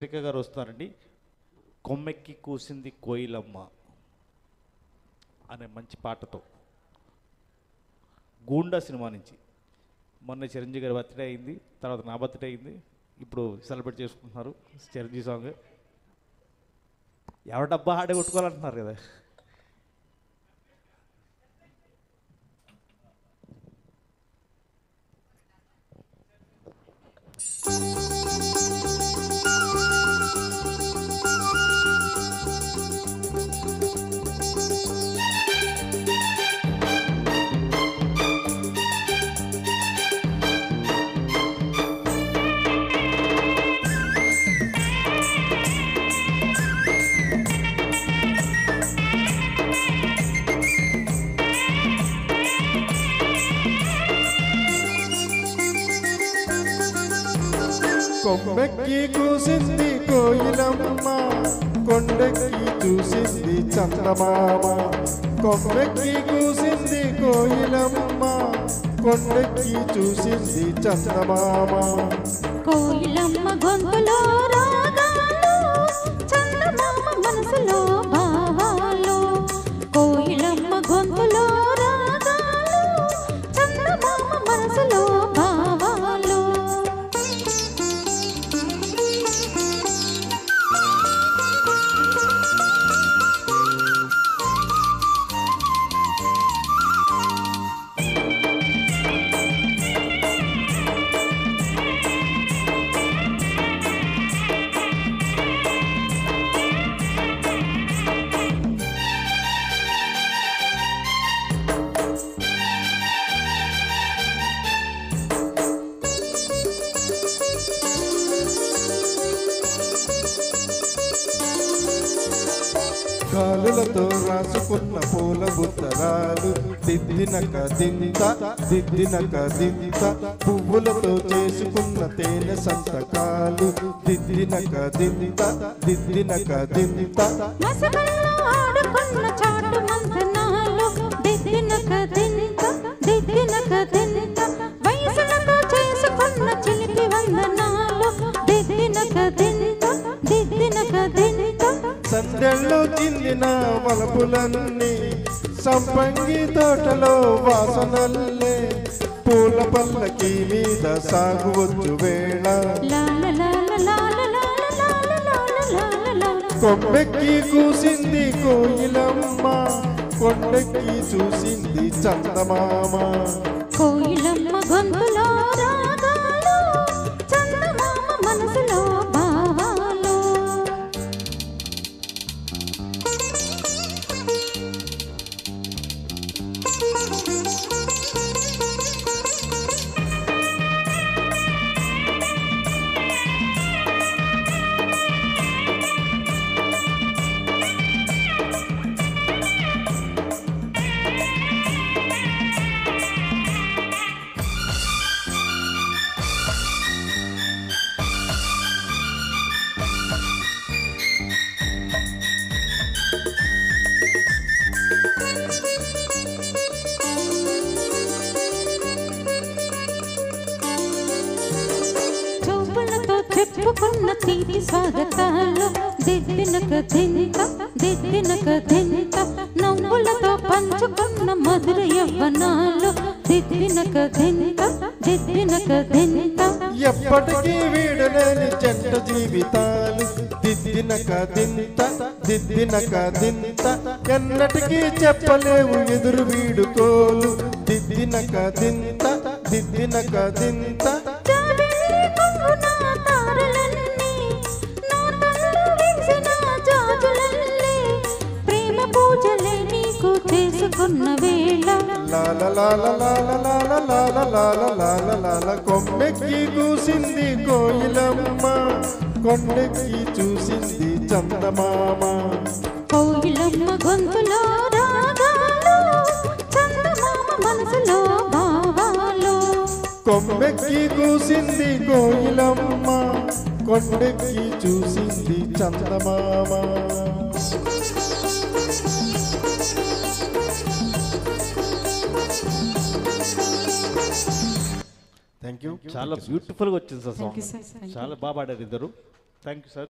రేఖ గారు వస్తారండి. కొమ్మెక్కి కూసింది కోయిలమ్మ అనే మంచి పాటతో గూండా సినిమా నుంచి. మొన్న చిరంజీవి గారి బర్త్డే అయింది, తర్వాత నా బర్త్డే అయింది, ఇప్పుడు సెలబ్రేట్ చేసుకుంటున్నారు చిరంజీవి సాంగ్. ఎవరి డబ్బా ఆడే కొట్టుకోవాలంటున్నారు కదా. కొమ్మెక్కి కూసింది కోయిలమ్మ, కొండెక్కి చూసింది చందమామ. కొమ్మెక్కి కూసింది కోయిలమ్మ, కొండెక్కి చూసింది చందమామ. కోయిలమ్మ గొంతులో రాగాలు, చందమామ మనసులో భావాలు. కోయిలమ్మ గొంతులో రాగాలు, చందమామ మనసులో భావాలు. కాలులతో రాసుకున్న పూల బుత్తరాలు, దిద్దినక దింత దిద్దినక దింత. పువ్వులతో చేసుకున్న తేనె సంతకాలు, దిద్దినక దింత దిద్దినక దింత. మసకల్లో ఆడుకున్న చాటు మంతనాలు, దిద్దినక దింత దిద్దినక దింత. వయసులతో చేసుకున్న చిలిపి వందనాలు, దిద్దినక దింత దిద్దినక దింత. సందెల్లో చిందిన వలపులన్నీ, సంపంగి తోటలో వాసనల్లే. పూల పల్లకి మీద సాగువచ్చు వేళ, కొమ్మెక్కి కూసింది కోయిలమ్మ, కొండెక్కి చూసింది చందమామ. కోయిలమ్మ గొంతులో రాగాలు, చందమామ మనసులో భావాలు. చెప్పుకున్న తీపి స్వాగతాలు, దిద్దినక దింత దిద్దినక దింత. నవ్వులతో పంచుకున్న మధుర యవ్వనాలు, దిద్దినక దింత దిద్దినక దింత. ఎప్పటికీ వీడలేని జంట జీవితాలు, దిద్దినక దింత దిద్దినక దింత. ఎన్నటికీ చెప్పలేవు ఎదురు వీడుకోలు, దిద్దినక దింత దిద్దినక దింత. ప్రేమ పూజలే నీకు చేసుకున్న వేళ, కొమ్మెక్కి కూసింది కోయిలమ్మ, కొండెక్కి చూసింది చందమామ. కోయిలమ్మ గొంతులో రాగాలు, చందమామ మనసులో భావాలు. కొమ్మెక్కి కూసింది కోయిలమ్మ, కొండెక్కి చూసింది చందమామ. Thank you. చాలా బ్యూటిఫుల్గా వచ్చింది సార్ సాంగ్. చాలా బాగా పాడారు ఇద్దరు. Thank you sir.